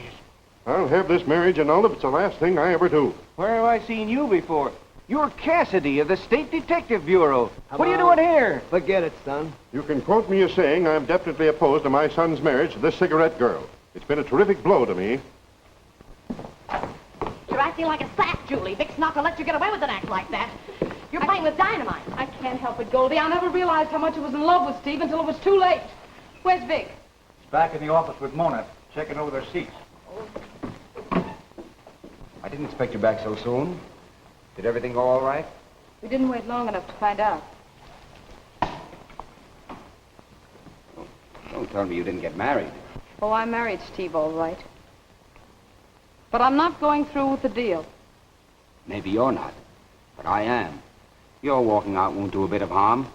I'll have this marriage annulled if it's the last thing I ever do. Where have I seen you before? You're Cassidy of the State Detective Bureau. What are you doing here? Forget it, son. You can quote me as saying I'm definitely opposed to my son's marriage to this cigarette girl. It's been a terrific blow to me. You're acting like a sap, Julie. Vic's not gonna let you get away with an act like that. You're playing with dynamite. I can't help it, Goldie. I never realized how much I was in love with Steve until it was too late. Where's Vic? He's back in the office with Mona, checking over their seats. I didn't expect you back so soon. Did everything go all right? We didn't wait long enough to find out. Don't tell me you didn't get married. Oh, I married Steve, all right. But I'm not going through with the deal. Maybe you're not, but I am. Your walking out won't do a bit of harm.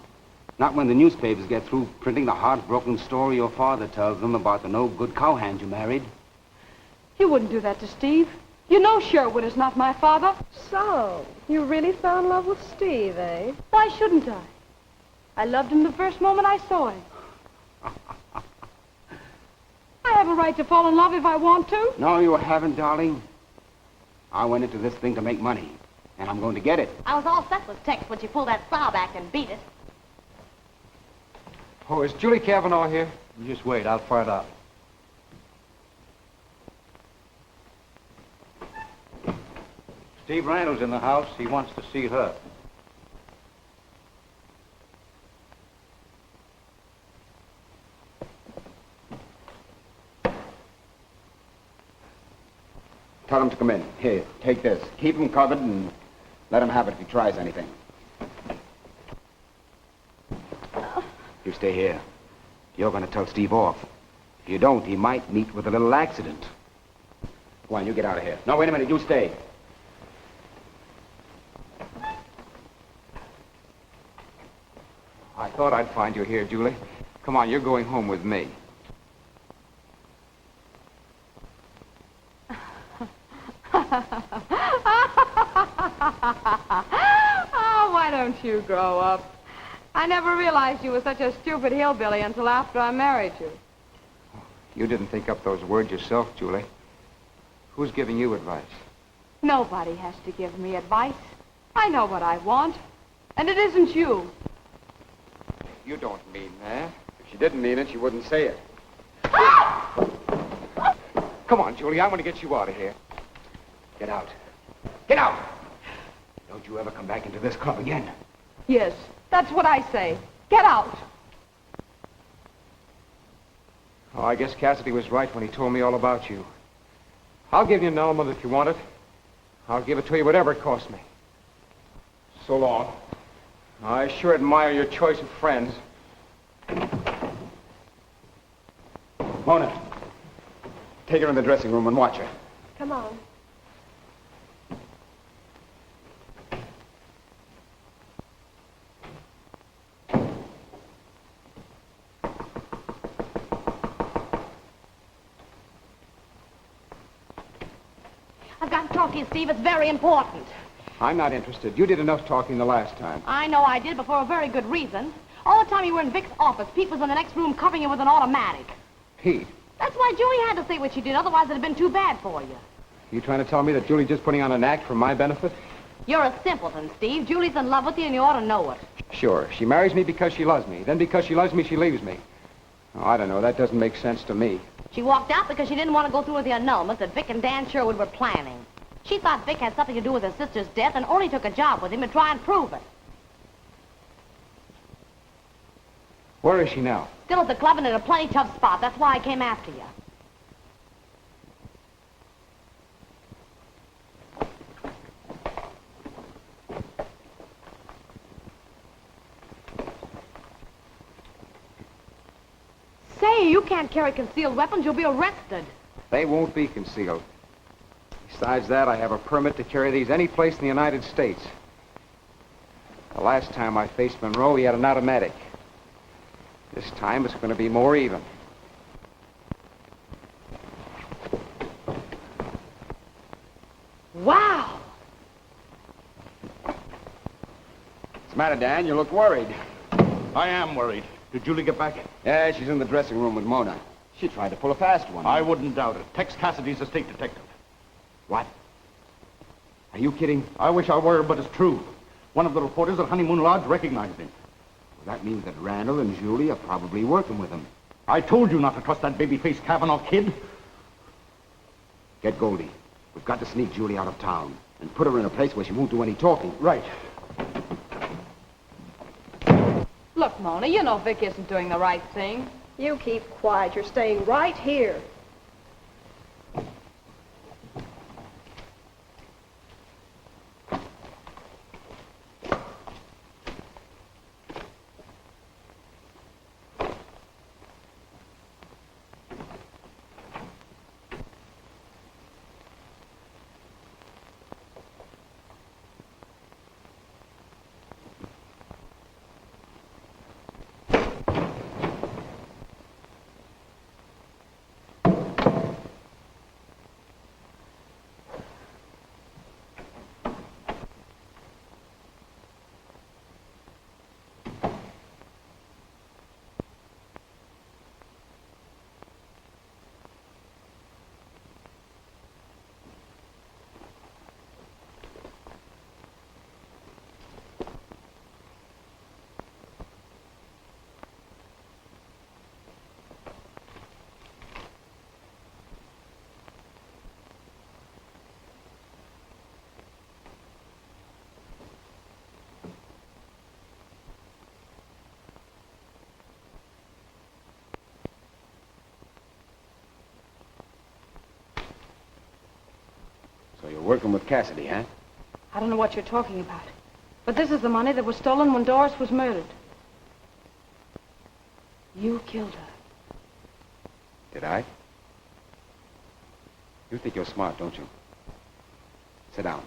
Not when the newspapers get through printing the heartbroken story your father tells them about the no-good cowhand you married. You wouldn't do that to Steve. You know Sherwood is not my father. So, you really fell in love with Steve, eh? Why shouldn't I? I loved him the first moment I saw him. I have a right to fall in love if I want to. No, you haven't, darling. I went into this thing to make money, and I'm going to get it. I was all set with Tex when she pulled that saw back and beat it. Oh, is Julie Kavanaugh here? You just wait, I'll find out. Steve Randall's in the house. He wants to see her. Tell him to come in. Here, take this. Keep him covered and let him have it if he tries anything. You stay here. You're going to tell Steve off. If you don't, he might meet with a little accident. Go on, you get out of here. No, wait a minute. You stay. I thought I'd find you here, Julie. Come on, you're going home with me. Oh, why don't you grow up? I never realized you were such a stupid hillbilly until after I married you. You didn't think up those words yourself, Julie. Who's giving you advice? Nobody has to give me advice. I know what I want, and it isn't you. You don't mean that. If she didn't mean it, she wouldn't say it. Come on, Julie, I want to get you out of here. Get out. Get out! Don't you ever come back into this club again. Yes, that's what I say. Get out. Oh, I guess Cassidy was right when he told me all about you. I'll give you an annulment if you want it. I'll give it to you whatever it costs me. So long. I sure admire your choice of friends. Mona, take her in the dressing room and watch her. Come on. I've got to talk to you, Steve. It's very important. I'm not interested. You did enough talking the last time. I know I did, but for a very good reason. All the time you were in Vic's office, Pete was in the next room covering you with an automatic. Pete, That's why Julie had to say what she did, otherwise it'd have been too bad for you. you trying to tell me that Julie's just putting on an act for my benefit? You're a simpleton, Steve. Julie's in love with you, and you ought to know it. Sure. She marries me because she loves me. Then because she loves me, she leaves me. Oh, I don't know. That doesn't make sense to me. She walked out because she didn't want to go through with the annulment that Vic and Dan Sherwood were planning. She thought Vic had something to do with her sister's death and only took a job with him to try and prove it. Where is she now? Still at the club and in a plenty tough spot. That's why I came after you. Say, you can't carry concealed weapons. You'll be arrested. They won't be concealed. Besides that, I have a permit to carry these any place in the United States. The last time I faced Monroe, he had an automatic. This time, it's going to be more even. Wow! What's the matter, Dan? You look worried. I am worried. Did Julie get back? Yeah, she's in the dressing room with Mona. She tried to pull a fast one. I wouldn't doubt it. Tex Cassidy's a state detective. What? Are you kidding? I wish I were, but it's true. One of the reporters at Honeymoon Lodge recognized him. Well, that means that Randall and Julie are probably working with him. I told you not to trust that baby-faced Kavanaugh kid. Get Goldie. We've got to sneak Julie out of town and put her in a place where she won't do any talking. Right. Look, Mona, you know Vic isn't doing the right thing. You keep quiet. You're staying right here. So you're working with Cassidy, huh? I don't know what you're talking about. But this is the money that was stolen when Doris was murdered. You killed her. Did I? You think you're smart, don't you? Sit down.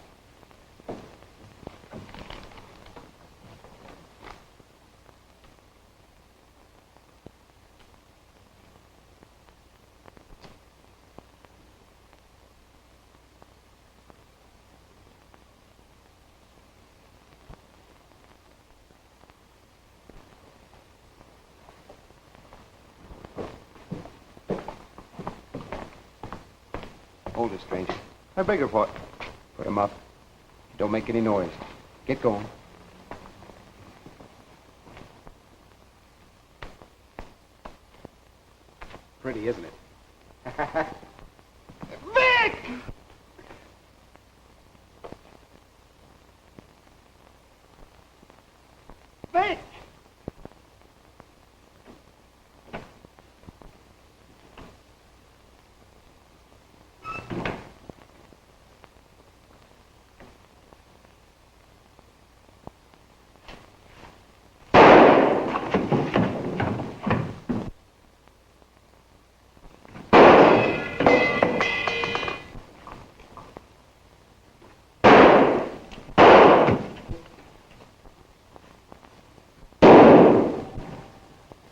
Hold it, stranger. I beg your pardon. Put him up. Don't make any noise. Get going. Pretty, isn't it? Vic! Vic!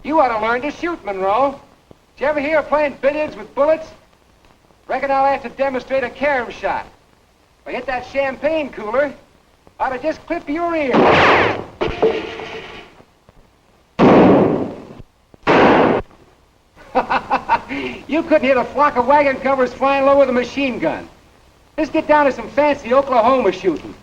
You ought to learn to shoot, Monroe. Did you ever hear of playing billiards with bullets? Reckon I'll have to demonstrate a carom shot. If I hit that champagne cooler, I ought to just clip your ear. You couldn't hit a flock of wagon covers flying low with a machine gun. Let's get down to some fancy Oklahoma shooting.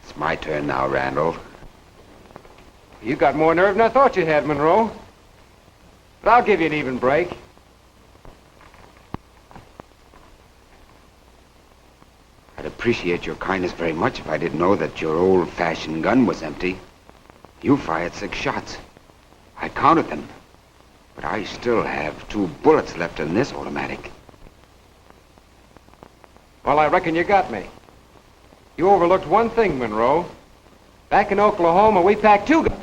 It's my turn now, Randall. You got more nerve than I thought you had, Monroe. But I'll give you an even break. I'd appreciate your kindness very much if I didn't know that your old-fashioned gun was empty. You fired 6 shots. I counted them. But I still have 2 bullets left in this automatic. Well, I reckon you got me. You overlooked one thing, Monroe. Back in Oklahoma, we packed 2 guns.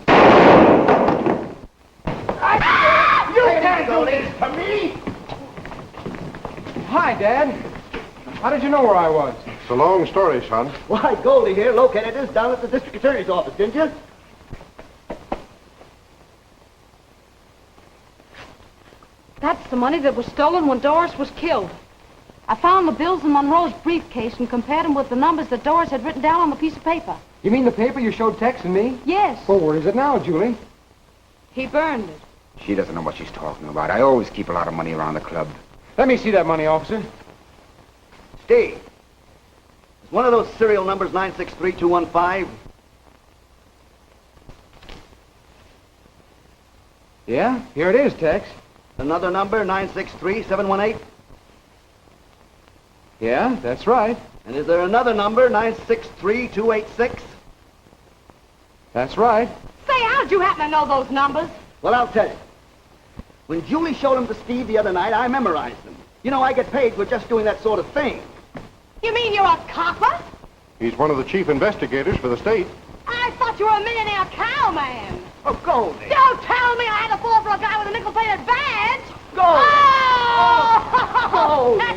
You can't do this to me! Hi, Dad. How did you know where I was? It's a long story, son. Why, Goldie here located us down at the district attorney's office, didn't you? That's the money that was stolen when Doris was killed. I found the bills in Monroe's briefcase and compared them with the numbers that Doris had written down on the piece of paper. You mean the paper you showed Tex and me? Yes. Well, where is it now, Julie? He burned it. She doesn't know what she's talking about. I always keep a lot of money around the club. Let me see that money, officer. Steve, is one of those serial numbers 963215? Yeah, here it is, Tex. Another number, 963718? Yeah, that's right. And is there another number, 963286? That's right. Say, how'd you happen to know those numbers? Well, I'll tell you. When Julie showed them to Steve the other night, I memorized them. You know, I get paid for just doing that sort of thing. You mean you're a copper? He's one of the chief investigators for the state. I thought you were a millionaire cowman. Oh, Goldie. Don't tell me I had to fall for a guy with a nickel-plated badge. Goldie. Oh! Goldie.